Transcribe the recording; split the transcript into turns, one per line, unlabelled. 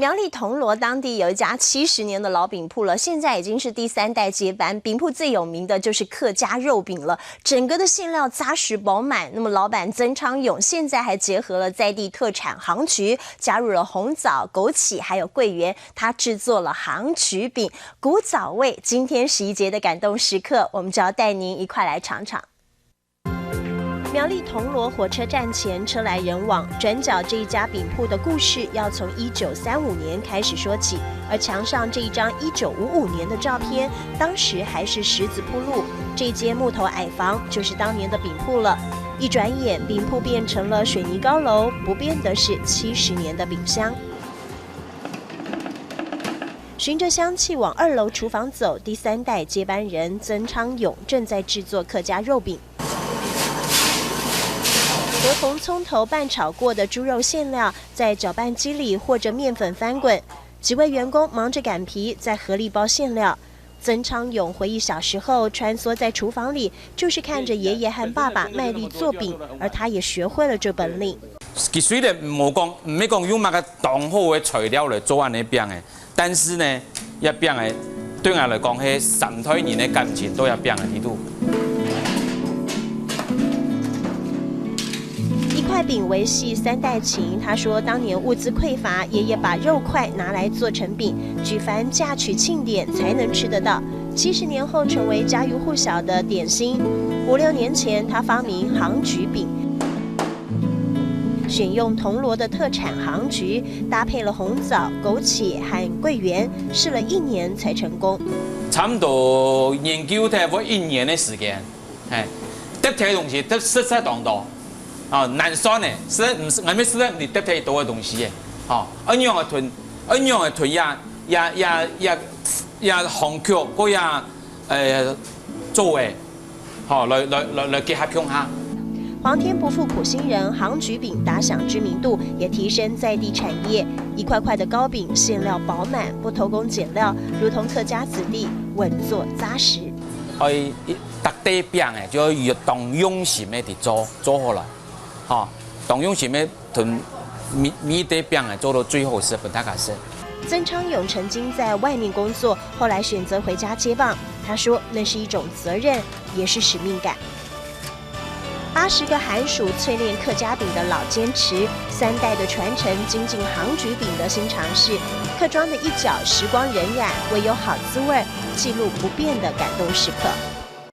苗栗铜锣当地有一家70年的老饼铺了，现在已经是第3代接班。饼铺最有名的就是客家肉饼了，整个的馅料扎实饱满。那么老板曾昌勇现在还结合了在地特产杭菊，加入了红枣、枸杞还有桂圆，他制作了杭菊饼，古早味。今天11节的感动时刻，我们就要带您一块来尝尝。苗栗铜锣火车站前车来人往，转角这一家饼铺的故事要从1935年开始说起，而墙上这一张1955年的照片，当时还是石子铺路，这间木头矮房就是当年的饼铺了。一转眼，饼铺变成了水泥高楼，不变的是70年的饼香。循着香气往2楼厨房走，第3代接班人曾昌勇正在制作客家肉饼。和红葱头拌炒过的猪肉馅料在搅拌机里或者面粉翻滚，几位员工忙着擀皮，再合力包馅料。曾昌勇回忆小时候穿梭在厨房里，就是看着爷爷和爸爸卖力做饼，而他也学会了这本领。
佢虽然唔要讲用乜个当好的材料来做安尼饼的，但是呢，一饼的对我来讲係3代人的感情都一饼的喺度。
一块饼维系3代情，他说当年物资匮乏，爷爷把肉块拿来做成饼，举凡嫁娶庆典才能吃得到。70年后成为家喻户晓的点心。5、6年前，他发明杭菊饼，选用铜锣的特产杭菊，搭配了红枣、枸杞和桂圆，试了1年才成功。
差唔多研究大概1年的时间，得睇东西得实实当当。难算的，是唔是？我们是你得太多的东西嘅，一样嘅吞也烘烤，嗰也做嘅，来结合用下。
皇天不负苦心人，杭菊饼打响知名度，也提升在地产业。一块块的糕饼，馅料饱满，不偷工减料，如同客家子弟稳坐扎实。
特地饼嘅，就要当用心嘅去做好了。当用心的同米的饼啊，做到最后是不大合适。
曾昌勇曾经在外面工作，后来选择回家接棒。他说，那是一种责任，也是使命感。80个寒暑淬炼客家饼的老坚持，3代的传承，精进杭菊饼的新尝试。客庄的一角，时光荏苒，唯有好滋味，记录不变的感动时刻。